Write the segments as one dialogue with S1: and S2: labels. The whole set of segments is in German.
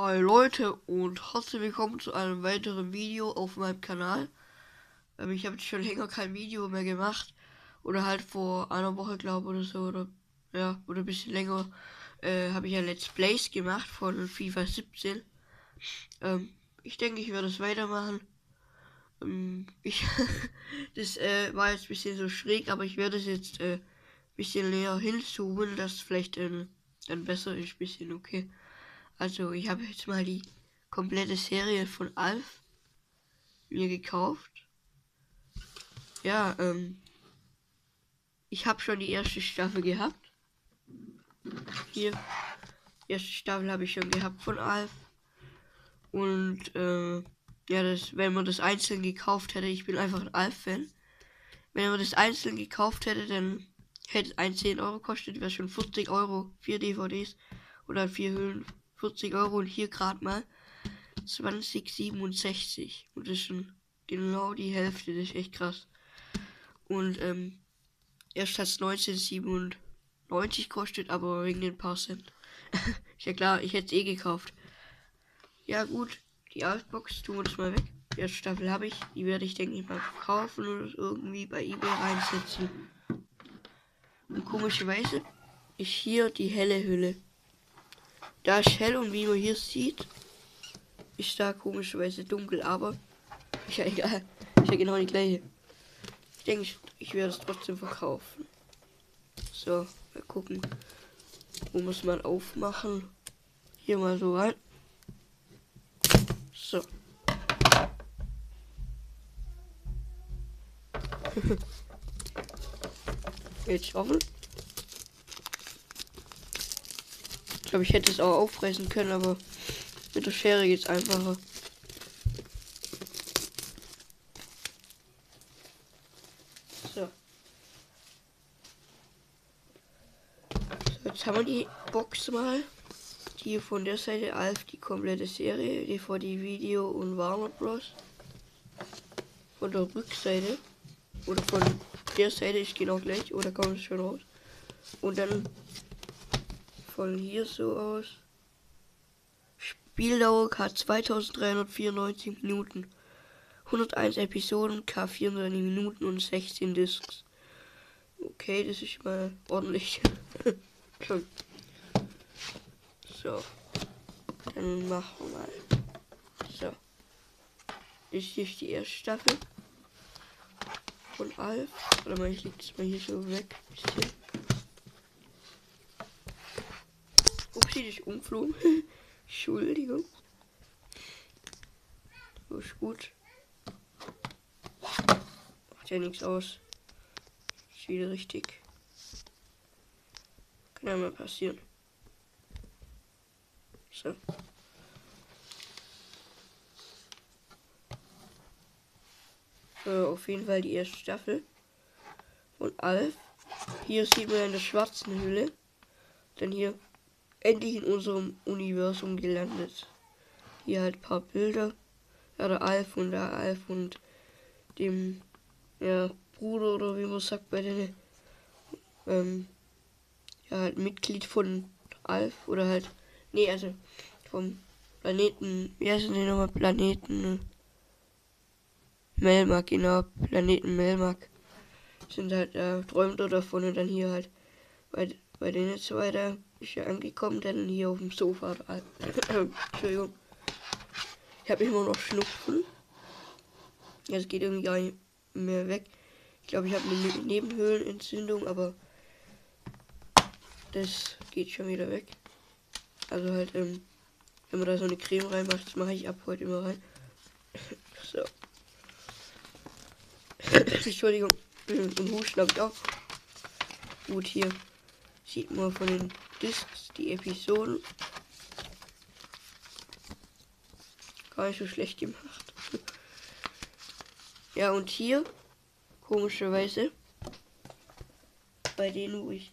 S1: Hi Leute und herzlich willkommen zu einem weiteren Video auf meinem Kanal. Ich habe jetzt schon länger kein Video mehr gemacht. Oder halt vor einer Woche glaube ich oder so. Oder ein bisschen länger habe ich ja Let's Plays gemacht von FIFA 17. Ich denke, ich werde es weitermachen. Das war jetzt ein bisschen so schräg, aber ich werde es jetzt ein bisschen näher hinzoomen, dass es vielleicht dann besser ist. Bisschen okay. Also ich habe jetzt mal die komplette Serie von Alf mir gekauft. Ja, ich habe schon die erste Staffel gehabt. Hier, die erste Staffel habe ich schon gehabt von Alf. Und ja, wenn man das einzeln gekauft hätte, ich bin einfach ein Alf-Fan. Wenn man das einzeln gekauft hätte, dann hätte ein 10 Euro kostet, wäre schon 40 Euro, 4 DVDs oder 4 Hüllen, 40 Euro und hier gerade mal 20,67. Und das ist schon genau die Hälfte, das ist echt krass. Und erst hat es 19,97 kostet, aber wegen den paar Cent. Ist ja klar, ich hätte es eh gekauft. Ja gut, die Outbox tun wir das mal weg. Die erste Staffel habe ich, die werde ich denke ich mal kaufen oder irgendwie bei eBay reinsetzen. Und komischerweise ist hier die helle Hülle. Da ist hell und wie man hier sieht, ist da komischerweise dunkel, aber ist ja egal. Ist ja genau die gleiche. Ich denke, ich werde es trotzdem verkaufen. So, mal gucken. Wo muss man aufmachen? Hier mal so rein. So. Jetzt offen. Ich glaube, ich hätte es auch aufreißen können, aber mit der Schere geht es einfacher. So. Jetzt haben wir die Box mal. Die von der Seite Alf, die komplette Serie, DVD, Video und Warner Bros. Von der Rückseite. Oder von der Seite ist genau gleich. Oder kommt es schon raus. Und dann von hier so aus. Spieldauer K 2394 Minuten. 101 Episoden, K 34 Minuten und 16 Discs. Okay, das ist mal ordentlich. Schon. So. Dann machen wir mal. So. Das hier ist die erste Staffel von Alf. Oder mal, ich leg das mal hier so weg. Bisschen. Upsi, das ist umflogen. Entschuldigung. So ist gut. Macht ja nichts aus. Ist wieder richtig. Kann ja mal passieren. So. Auf jeden Fall die erste Staffel von Alf. Hier sieht man in der schwarzen Hülle. Dann hier endlich in unserem Universum gelandet. Hier halt ein paar Bilder. Ja, der Alf und dem Bruder oder wie man sagt bei den halt Mitglied von Alf oder halt also vom Planeten, wie heißt denn nochmal, Planeten Melmark, genau, Planeten Melmark sind halt, träumt er davon und dann hier halt bei denen zwei da ist er angekommen, dann hier auf dem Sofa. Entschuldigung. Ich habe immer noch Schnupfen. Es geht irgendwie gar nicht mehr weg. Ich glaube, ich habe eine Nebenhöhlenentzündung, aber das geht schon wieder weg. Also halt, wenn man da so eine Creme reinmacht, das mache ich ab heute immer rein. So. Entschuldigung. Und Husten habe ich auch. Gut, hier sieht man von den Discs die Episoden. Gar nicht so schlecht gemacht. Ja, und hier, komischerweise, bei denen, wo ich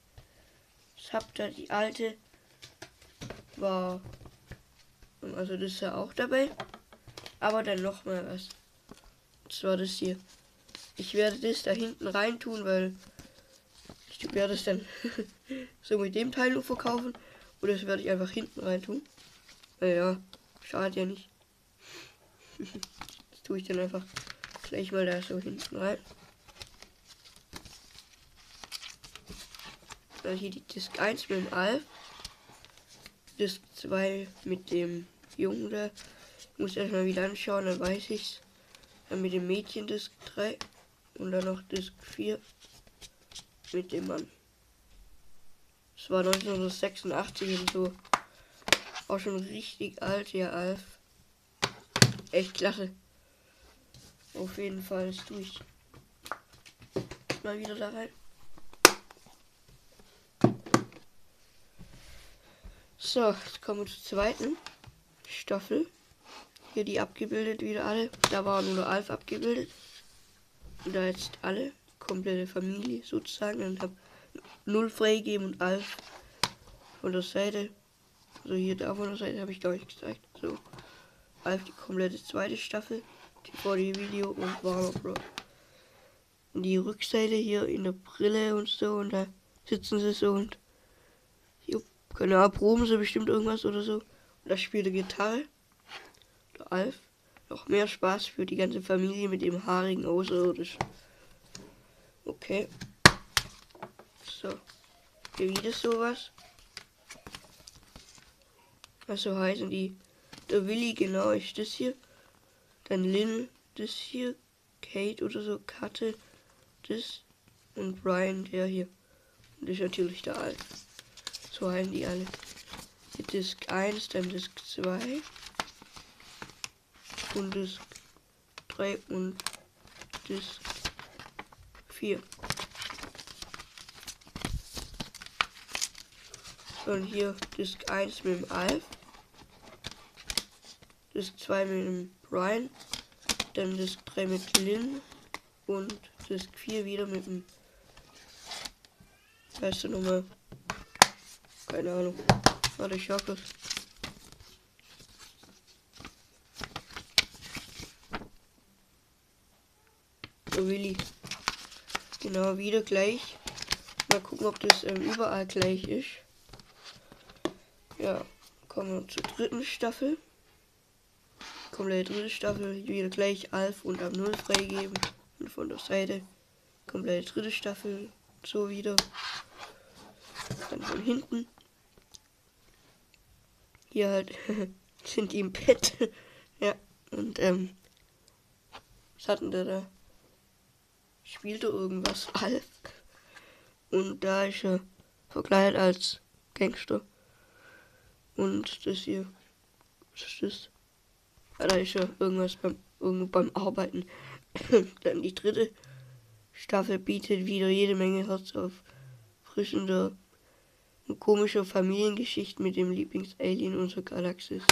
S1: das hab, da die alte war, also das ist ja auch dabei, aber dann noch mal was. Und zwar das hier. Ich werde das da hinten rein tun, weil ich werde es dann so mit dem Teil nur verkaufen. Oder das werde ich einfach hinten rein tun. Ja. Schadet ja nicht. Das tue ich dann einfach gleich mal da so hinten rein. Dann hier die Disc 1 mit dem Alf. Disc 2 mit dem Jungen da. Ich muss erstmal wieder anschauen, dann weiß ich's. Dann mit dem Mädchen Disc 3. Und dann noch Disc 4 mit dem Mann. Das war 1986 und so. Auch schon richtig alt, ja, Alf. Echt klasse. Auf jeden Fall, das tue ich mal wieder da rein. So, jetzt kommen wir zur zweiten Staffel. Hier die abgebildet wieder alle. Da war nur Alf abgebildet. Und da jetzt alle. Komplette Familie sozusagen. Dann habe 0 freigegeben und Alf von der Seite. Also hier da von der Seite habe ich gar nicht gezeigt. So. Alf die komplette zweite Staffel. Die vor dem Video und Warner Bros. Und die Rückseite hier in der Brille und so. Und da sitzen sie so und hier, keine Ahnung, proben sie bestimmt irgendwas oder so. Und da spielt er Gitarre. Der Alf. Noch mehr Spaß für die ganze Familie mit dem haarigen Außerirdischen. Okay. So. Hier wieder sowas. Was so heißen die? Der Willi, genau, ist das hier. Dann Lynn, das hier. Kate oder so, Katte, das. Und Brian, der hier. Und das ist natürlich der Alf. So heißen die alle. Die Disc 1, dann Disc 2. Und Disc 3 und Disc 4. Und hier Disc 1 mit dem Alf. Disc 2 mit dem Brian. Dann Disc 3 mit Lynn. Und Disc 4 wieder mit dem... Weißt du nochmal? Keine Ahnung. Warte, ich schau das. Der Willi. Genau, wieder gleich. Mal gucken, ob das überall gleich ist. Ja, kommen wir zur dritten Staffel. Komplette dritte Staffel, wieder gleich Alf und ab 0 freigeben. Und von der Seite. Komplette dritte Staffel, so wieder. Dann von hinten. Hier halt sind die im Bett. Ja, und was hatten der da? Spielte irgendwas, Alf. Und da ist er verkleidet als Gangster. Und das hier, was ist das? Ja, da ist ja irgendwas beim Arbeiten. Dann die dritte Staffel bietet wieder jede Menge herzauffrischender und komischer Familiengeschichten mit dem Lieblingsalien unserer Galaxis.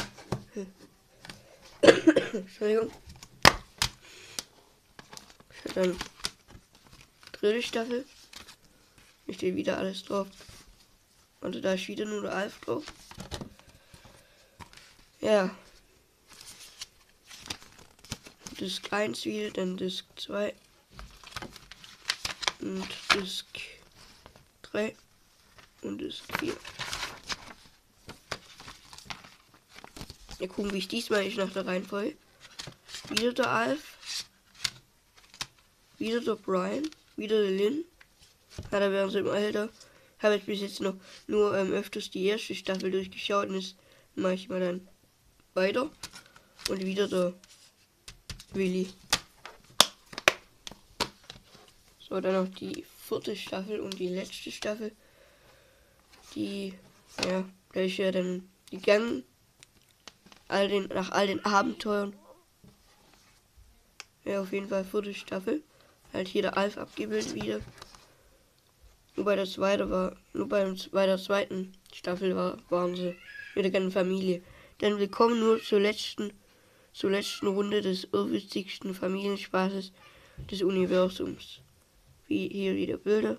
S1: Entschuldigung. Dann dritte Staffel. Ich stehe wieder alles drauf. Und da ist wieder nur der Alf drauf. Ja. Disc 1 wieder, dann Disc 2 und Disc 3 und Disc 4. Ja, gucken, wie ich diesmal ist nach der Reihenfolge. Wieder der Alf, wieder der Brian, wieder der Lynn. Ja, da wären sie im Alter. Habe ich bis jetzt noch nur öfters die erste Staffel durchgeschaut und das mache ich mal dann weiter. Und wieder der Willi. So, dann noch die vierte Staffel und die letzte Staffel. Die, ja, da ist ja dann gegangen. Nach all den Abenteuern. Ja, auf jeden Fall vierte Staffel. Halt hier der Alf abgebildet wieder. Nur bei der zweiten Staffel waren sie mit der ganzen Familie. Dann willkommen nur zur letzten Runde des irrwitzigsten Familienspaßes des Universums. Wie hier wieder Bilder.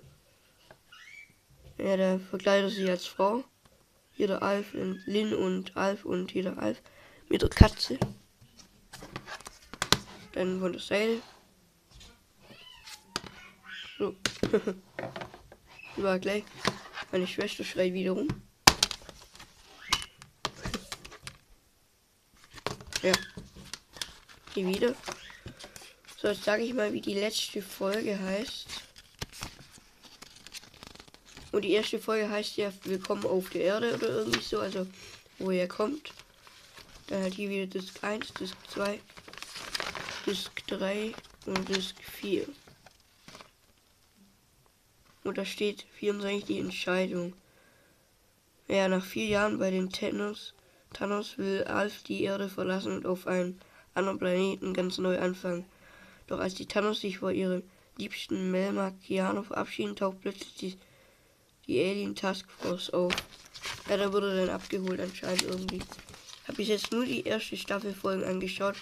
S1: Ja, da verkleidet sich als Frau. Hier der Alf, Lynn und Alf und hier der Alf mit der Katze. Dann von der Seite. So. War gleich. Meine Schwester schreit wieder rum. Ja. Hier wieder. So, jetzt sage ich mal, wie die letzte Folge heißt. Und die erste Folge heißt ja Willkommen auf der Erde oder irgendwie so, also wo er kommt. Dann halt hier wieder Disk 1, Disk 2, Disk 3 und Disk 4. Und da steht 24 die Entscheidung. Ja, nach 4 Jahren bei den Thanos will Alf die Erde verlassen und auf einem anderen Planeten ganz neu anfangen. Doch als die Thanos sich vor ihrem liebsten Mel Marciano verabschieden, taucht plötzlich die Alien Task Force auf. Ja, da wurde dann abgeholt anscheinend irgendwie. Habe ich jetzt nur die erste Staffel Folgen angeschaut,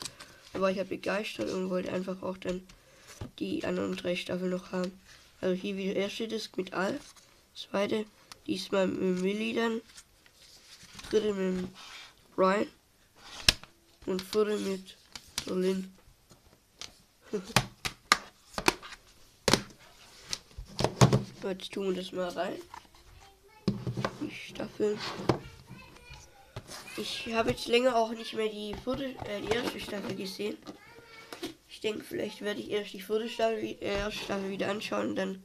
S1: aber ich habe begeistert und wollte einfach auch dann die anderen 3 Staffeln noch haben. Also hier wieder erste Disc mit Alf, zweite diesmal mit Millie dann, dritte mit Brian und vierte mit Lynn. Jetzt tun wir das mal rein. Die Staffel. Ich habe jetzt länger auch nicht mehr die erste Staffel gesehen. Ich denke, vielleicht werde ich erst die erste Staffel wieder anschauen und dann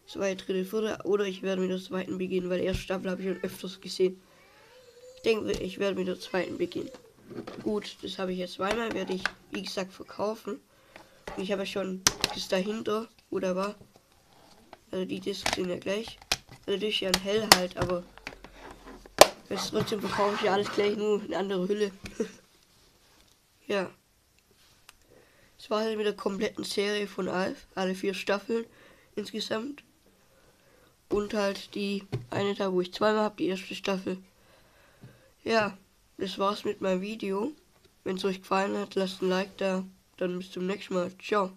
S1: zweite, dritte, vierte. Oder ich werde mit der zweiten beginnen, weil die erste Staffel habe ich schon öfters gesehen. Ich denke, ich werde mit der zweiten beginnen. Gut, das habe ich jetzt zweimal, werde ich, wie gesagt, verkaufen. Und ich habe ja schon das dahinter, wo da war. Also die Discs sind ja gleich. Also das ist ja ein Hell halt, aber jetzt trotzdem verkaufe ich ja alles gleich, nur eine andere Hülle. Ja. Das war halt mit der kompletten Serie von Alf. Alle 4 Staffeln insgesamt. Und halt die eine da, wo ich zweimal habe, die erste Staffel. Ja, das war's mit meinem Video. Wenn es euch gefallen hat, lasst ein Like da. Dann bis zum nächsten Mal. Ciao.